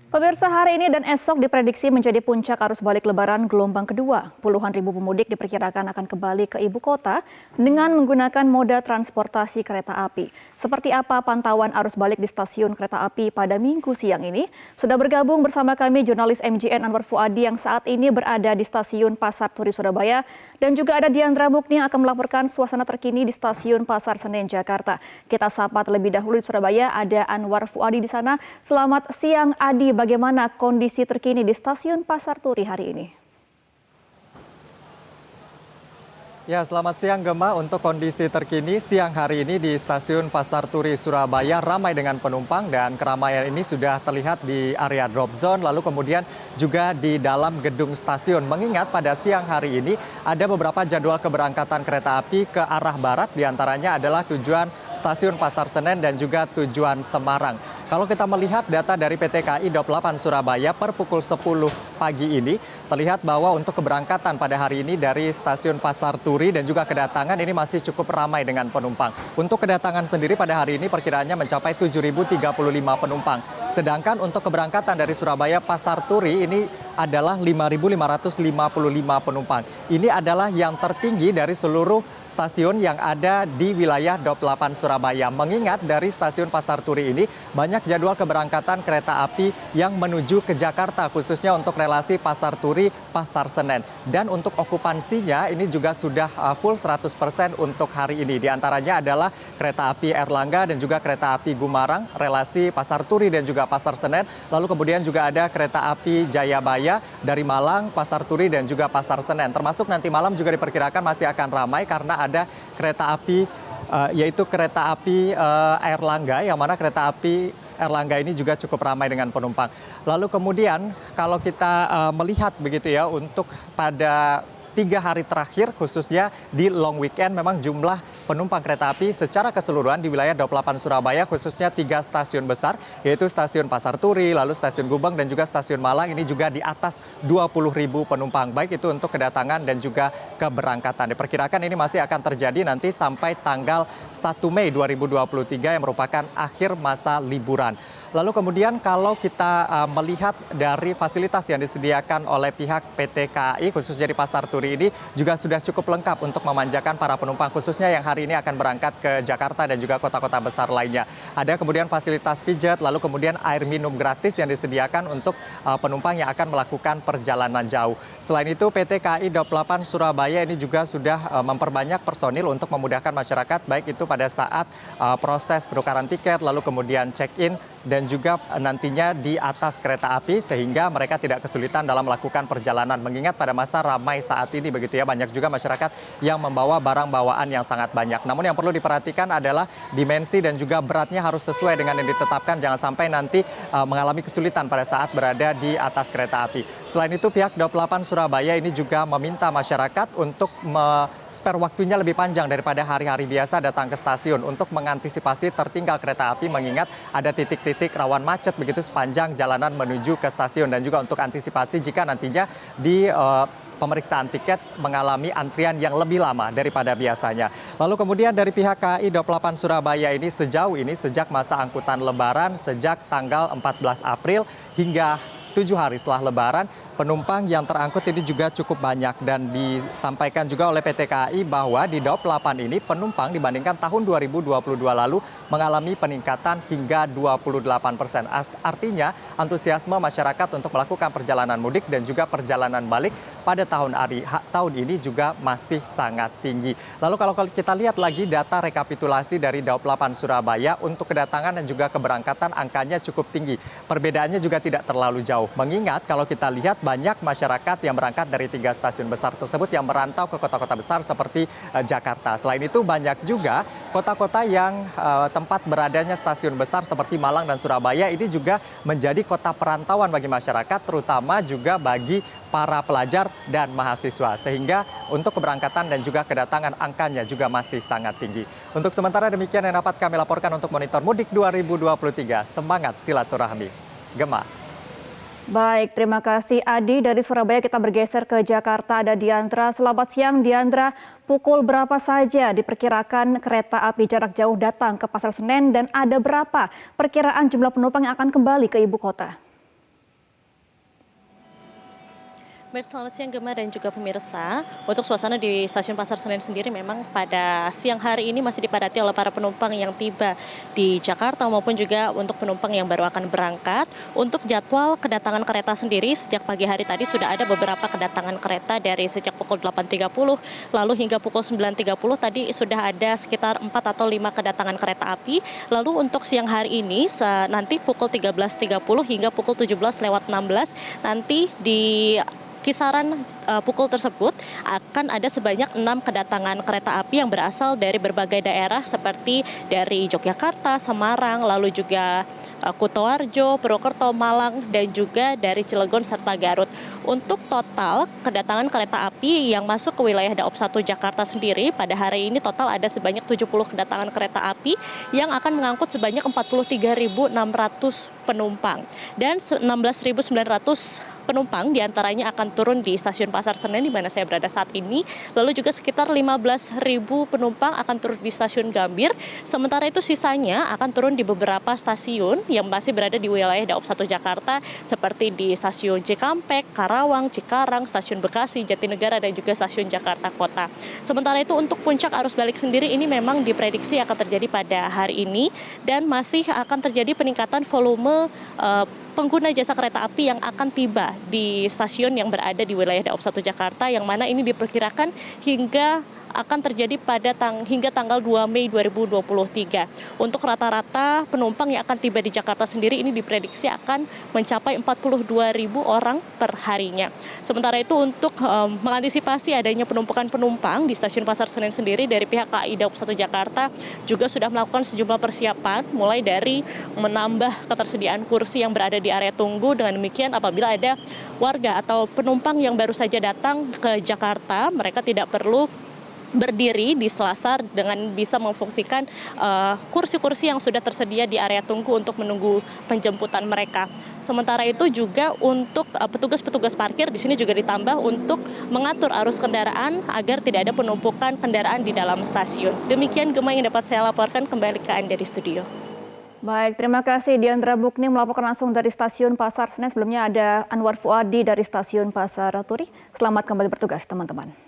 Pemirsa, hari ini dan esok diprediksi menjadi puncak arus balik Lebaran gelombang kedua. Puluhan ribu pemudik diperkirakan akan kembali ke ibu kota dengan menggunakan moda transportasi kereta api. Seperti apa pantauan arus balik di stasiun kereta api pada Minggu siang ini? Sudah bergabung bersama kami jurnalis MJN Anwar Fuadi yang saat ini berada di stasiun Pasar Turi Surabaya dan juga ada Diandra Mukni yang akan melaporkan suasana terkini di stasiun Pasar Senen Jakarta. Kita sapa terlebih dahulu di Surabaya, ada Anwar Fuadi di sana. Selamat siang Adi. Bagaimana kondisi terkini di stasiun Pasar Turi hari ini? Ya, selamat siang Gemma. Untuk kondisi terkini siang hari ini di stasiun Pasar Turi Surabaya ramai dengan penumpang dan keramaian ini sudah terlihat di area drop zone lalu kemudian juga di dalam gedung stasiun. Mengingat pada siang hari ini ada beberapa jadwal keberangkatan kereta api ke arah barat, diantaranya adalah tujuan stasiun Pasar Senen dan juga tujuan Semarang. Kalau kita melihat data dari PT KAI Daup 8 Surabaya per pukul 10 pagi ini terlihat bahwa untuk keberangkatan pada hari ini dari stasiun Pasar Turi dan juga kedatangan ini masih cukup ramai dengan penumpang. Untuk kedatangan sendiri pada hari ini perkiraannya mencapai 7.035 penumpang. Sedangkan untuk keberangkatan dari Surabaya Pasar Turi ini adalah 5.555 penumpang. Ini adalah yang tertinggi dari seluruh stasiun yang ada di wilayah Daup 8 Surabaya. Mengingat dari stasiun Pasar Turi ini banyak jadwal keberangkatan kereta api yang menuju ke Jakarta, khususnya untuk relasi Pasar Turi, Pasar Senen. Dan untuk okupansinya ini juga sudah full 100% untuk hari ini. Di antaranya adalah kereta api Erlangga dan juga kereta api Gumarang, relasi Pasar Turi dan juga Pasar Senen. Lalu kemudian juga ada kereta api Jayabaya dari Malang, Pasar Turi dan juga Pasar Senen. Termasuk nanti malam juga diperkirakan masih akan ramai karena ada kereta api yaitu kereta api Erlangga, yang mana kereta api Erlangga ini juga cukup ramai dengan penumpang. Lalu kemudian kalau kita melihat begitu ya, untuk pada 3 hari terakhir khususnya di long weekend memang jumlah penumpang kereta api secara keseluruhan di wilayah Daup 8 Surabaya khususnya 3 stasiun besar yaitu stasiun Pasar Turi, lalu stasiun Gubeng dan juga stasiun Malang ini juga di atas 20.000 penumpang, baik itu untuk kedatangan dan juga keberangkatan. Diperkirakan ini masih akan terjadi nanti sampai tanggal 1 Mei 2023 yang merupakan akhir masa liburan. Lalu kemudian kalau kita melihat dari fasilitas yang disediakan oleh pihak PT KAI khususnya di Pasar Turi ini juga sudah cukup lengkap untuk memanjakan para penumpang khususnya yang hari ini akan berangkat ke Jakarta dan juga kota-kota besar lainnya. Ada kemudian fasilitas pijat, lalu kemudian air minum gratis yang disediakan untuk penumpang yang akan melakukan perjalanan jauh. Selain itu PT KAI Daup 8 Surabaya ini juga sudah memperbanyak personil untuk memudahkan masyarakat baik itu pada saat proses penukaran tiket, lalu kemudian check-in dan juga nantinya di atas kereta api sehingga mereka tidak kesulitan dalam melakukan perjalanan. Mengingat pada masa ramai saat ini begitu ya, banyak juga masyarakat yang membawa barang bawaan yang sangat banyak. Namun yang perlu diperhatikan adalah dimensi dan juga beratnya harus sesuai dengan yang ditetapkan, jangan sampai nanti mengalami kesulitan pada saat berada di atas kereta api. Selain itu pihak Daup 8 Surabaya ini juga meminta masyarakat untuk spare waktunya lebih panjang daripada hari-hari biasa datang ke stasiun untuk mengantisipasi tertinggal kereta api, mengingat ada titik-titik rawan macet begitu sepanjang jalanan menuju ke stasiun, dan juga untuk antisipasi jika nantinya di pemeriksaan tiket mengalami antrian yang lebih lama daripada biasanya. Lalu kemudian dari pihak KAI Daup 8 Surabaya ini sejauh ini sejak masa angkutan Lebaran sejak tanggal 14 April hingga 7 hari setelah Lebaran, penumpang yang terangkut ini juga cukup banyak, dan disampaikan juga oleh PT KAI bahwa di Daup 8 ini penumpang dibandingkan tahun 2022 lalu mengalami peningkatan hingga 28%. Artinya antusiasme masyarakat untuk melakukan perjalanan mudik dan juga perjalanan balik pada tahun ini juga masih sangat tinggi. Lalu kalau kita lihat lagi data rekapitulasi dari Daup 8 Surabaya untuk kedatangan dan juga keberangkatan angkanya cukup tinggi. Perbedaannya juga tidak terlalu jauh. Mengingat kalau kita lihat banyak masyarakat yang berangkat dari 3 stasiun besar tersebut yang merantau ke kota-kota besar seperti Jakarta. Selain itu banyak juga kota-kota yang tempat beradanya stasiun besar seperti Malang dan Surabaya ini juga menjadi kota perantauan bagi masyarakat, terutama juga bagi para pelajar dan mahasiswa. Sehingga untuk keberangkatan dan juga kedatangan angkanya juga masih sangat tinggi. Untuk sementara demikian yang dapat kami laporkan untuk Monitor Mudik 2023. Semangat silaturahmi. Gemma. Baik, terima kasih Adi. Dari Surabaya kita bergeser ke Jakarta, ada Diandra. Selamat siang Diandra, pukul berapa saja diperkirakan kereta api jarak jauh datang ke Pasar Senen dan ada berapa perkiraan jumlah penumpang yang akan kembali ke ibu kota? Baik, selamat siang Gema dan juga pemirsa. Untuk suasana di Stasiun Pasar Senen sendiri memang pada siang hari ini masih dipadati oleh para penumpang yang tiba di Jakarta maupun juga untuk penumpang yang baru akan berangkat. Untuk jadwal kedatangan kereta sendiri sejak pagi hari tadi sudah ada beberapa kedatangan kereta dari sejak pukul 8.30 lalu hingga pukul 9.30 tadi sudah ada sekitar 4 atau 5 kedatangan kereta api. Lalu untuk siang hari ini nanti pukul 13.30 hingga pukul 17.16 nanti di kisaran pukul tersebut akan ada sebanyak 6 kedatangan kereta api yang berasal dari berbagai daerah seperti dari Yogyakarta, Semarang, lalu juga Kutoarjo, Purwokerto, Malang, dan juga dari Cilegon serta Garut. Untuk total kedatangan kereta api yang masuk ke wilayah Daob 1 Jakarta sendiri pada hari ini total ada sebanyak 70 kedatangan kereta api yang akan mengangkut sebanyak 43.600 penumpang dan 16.900 penumpang diantaranya akan turun di Stasiun Pasar Senen di mana saya berada saat ini. Lalu juga sekitar 15.000 penumpang akan turun di Stasiun Gambir. Sementara itu sisanya akan turun di beberapa stasiun yang masih berada di wilayah Daob 1 Jakarta seperti di Stasiun Cikampek, Karawang, Cikarang, Stasiun Bekasi, Jatinegara, dan juga Stasiun Jakarta Kota. Sementara itu untuk puncak arus balik sendiri ini memang diprediksi akan terjadi pada hari ini dan masih akan terjadi peningkatan volume pengguna jasa kereta api yang akan tiba di stasiun yang berada di wilayah Daob 1 Jakarta yang mana ini diperkirakan hingga akan terjadi hingga tanggal 2 Mei 2023. Untuk rata-rata penumpang yang akan tiba di Jakarta sendiri ini diprediksi akan mencapai 42.000 orang per harinya. Sementara itu untuk mengantisipasi adanya penumpukan penumpang di Stasiun Pasar Senen sendiri dari pihak KAI Daob 1 Jakarta juga sudah melakukan sejumlah persiapan mulai dari menambah ketersediaan kursi yang berada di area tunggu. Dengan demikian apabila ada warga atau penumpang yang baru saja datang ke Jakarta, mereka tidak perlu berdiri di selasar dengan bisa memfungsikan kursi-kursi yang sudah tersedia di area tunggu untuk menunggu penjemputan mereka. Sementara itu juga untuk petugas-petugas parkir di sini juga ditambah untuk mengatur arus kendaraan agar tidak ada penumpukan kendaraan di dalam stasiun. Demikian Gema yang dapat saya laporkan, kembali ke Anda di studio. Baik, terima kasih Diandra Bukni melaporkan langsung dari Stasiun Pasar Senen. Sebelumnya ada Anwar Fuadi dari Stasiun Pasar Turi. Selamat kembali bertugas teman-teman.